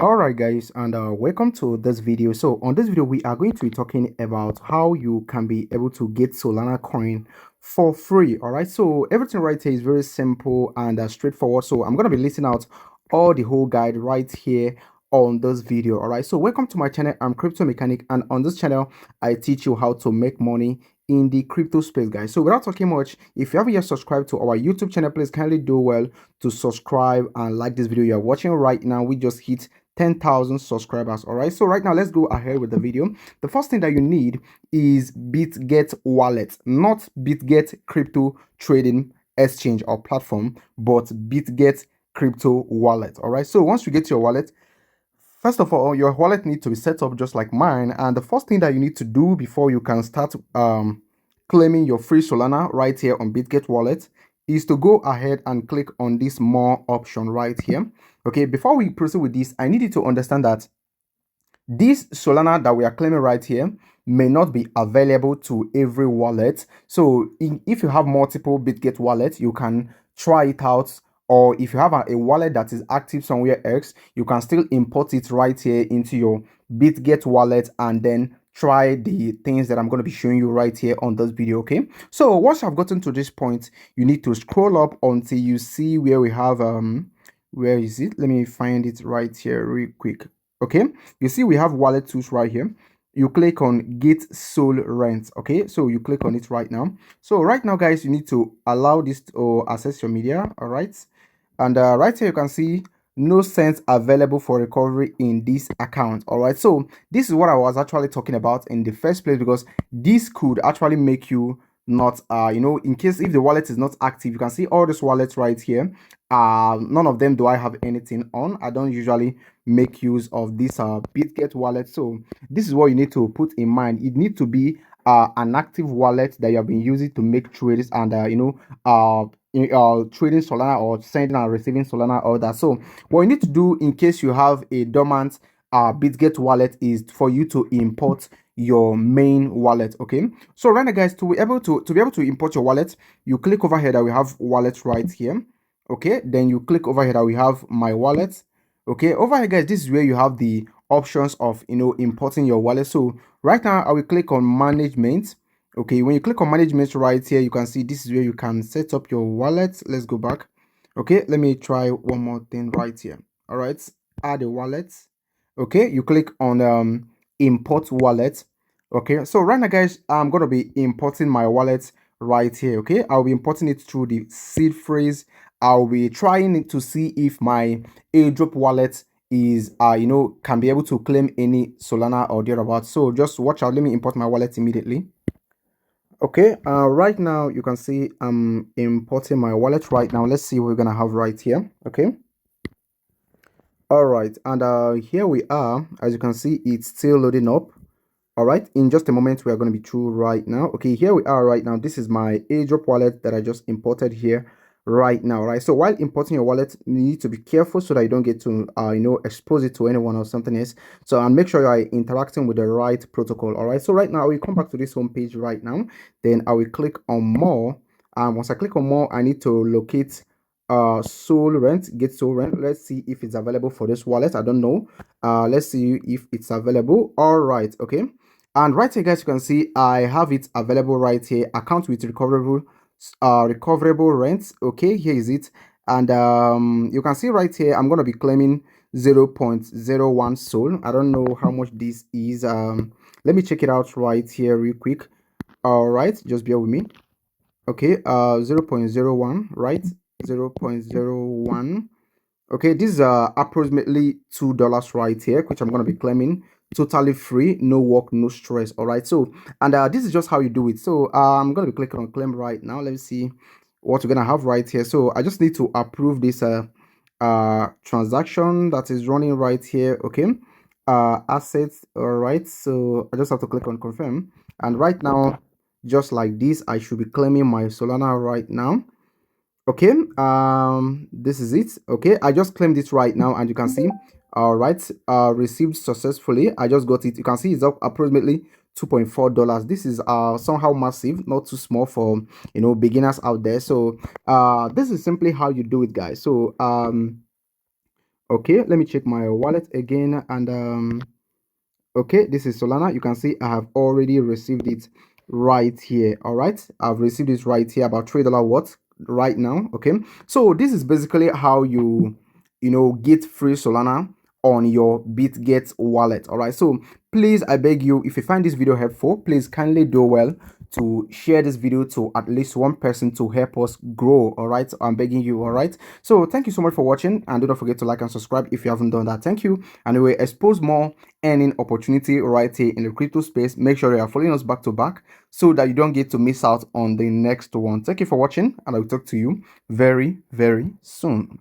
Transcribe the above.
Alright guys, and welcome to this video. So on this video we are going to be talking about how you can be able to get Solana coin for free. Alright, so everything right here is very simple and straightforward. So I'm going to be listing out all the whole guide right here on this video. Alright, so welcome to my channel. I'm Crypto Mechanic, and on this channel I teach you how to make money in the crypto space, guys. So without talking much, if you haven't yet subscribed to our YouTube channel, please kindly do well to subscribe and like this video you're watching right now. We just hit 10,000 subscribers. All right, so right now let's go ahead with the video. The first thing that you need is Bitget wallet, not Bitget crypto trading exchange or platform, but Bitget crypto wallet. All right, so once you get your wallet, first of all, your wallet needs to be set up just like mine, and the first thing that you need to do before you can start claiming your free Solana right here on Bitget wallet is to go ahead and click on this more option right here. Okay, before we proceed with this, I need you to understand that this Solana that we are claiming right here may not be available to every wallet. So if you have multiple Bitget wallets, you can try it out, or if you have a wallet that is active somewhere else, you can still import it right here into your Bitget wallet and then try the things that I'm going to be showing you right here on this video. Okay, so once I've gotten to this point, you need to scroll up until you see where we have where is it? Let me find it right here real quick. Okay, you see we have wallet tools right here. You click on get sol rent. Okay, so you click on it right now. So right now guys, you need to allow this to access your media. All right, and right here you can see no cents available for recovery in this account. All right, so this is what I was actually talking about in the first place, because this could actually make you not in case if the wallet is not active. You can see all these wallets right here. None of them do I have anything on. I don't usually make use of this Bitget wallet. So this is what you need to put in mind. It needs to be an active wallet that you have been using to make trades and trading Solana or sending and receiving Solana, all that. So what you need to do in case you have a dormant Bitget wallet is for you to import your main wallet. Okay, so right now guys, to be able to import your wallet, you click over here that we have wallet right here. Okay, then you click over here that we have my wallet. Okay, over here guys, this is where you have the options of importing your wallet. So right now I will click on management. Okay, when you click on management right here, you can see this is where you can set up your wallet. Let's go back. Okay, let me try one more thing right here. All right, add a wallet. Okay, you click on import wallet. Okay, so right now guys, I'm gonna be importing my wallet right here. Okay, I'll be importing it through the seed phrase. I'll be trying to see if my airdrop wallet is can be able to claim any Solana or thereabouts. So just watch out. Let me import my wallet immediately. Okay, right now you can see I'm importing my wallet right now. Let's see what we're gonna have right here. Okay, all right, and here we are. As you can see, it's still loading up. All right, in just a moment we are going to be through right now. Okay, here we are right now. This is my airdrop wallet that I just imported here right now. Right, so while importing your wallet, you need to be careful so that you don't get to expose it to anyone or something else. So and make sure you are interacting with the right protocol. All right, so right now we come back to this home page right now. Then I will click on more, and once I click on more, I need to locate sol rent, get sol rent. Let's see if it's available for this wallet. I don't know. Let's see if it's available. All right, okay. And right here guys, you can see I have it available right here. Account with recoverable rents. Okay, here is it. And you can see right here I'm going to be claiming 0.01 sol. I don't know how much this is. Let me check it out right here real quick. All right, just bear with me. Okay, 0.01, right? 0.01. Okay, this is approximately $2 right here, which I'm going to be claiming totally free, no work, no stress. All right, so and this is just how you do it. So I'm going to be clicking on claim right now. Let me see what we're going to have right here. So I just need to approve this transaction that is running right here. Okay, assets. All right, so I just have to click on confirm, and right now, just like this, I should be claiming my Solana right now. Okay, this is it. Okay, I just claimed it right now, and you can see all right, received successfully. I just got it. You can see it's up approximately $2.4. This is somehow massive, not too small for beginners out there. So this is simply how you do it, guys. So Okay, let me check my wallet again. And okay, this is Solana. You can see I have already received it right here. All right, I've received it right here, about $3 worth right now. Okay, so this is basically how you get free Solana on your Bitget wallet. All right, so please, I beg you, if you find this video helpful, please kindly do well to share this video to at least one person to help us grow. All right, I'm begging you. All right, so thank you so much for watching, and do not forget to like and subscribe if you haven't done that. Thank you, and we will expose more earning opportunity right here in the crypto space. Make sure you are following us back to back so that you don't get to miss out on the next one. Thank you for watching, and I will talk to you very soon.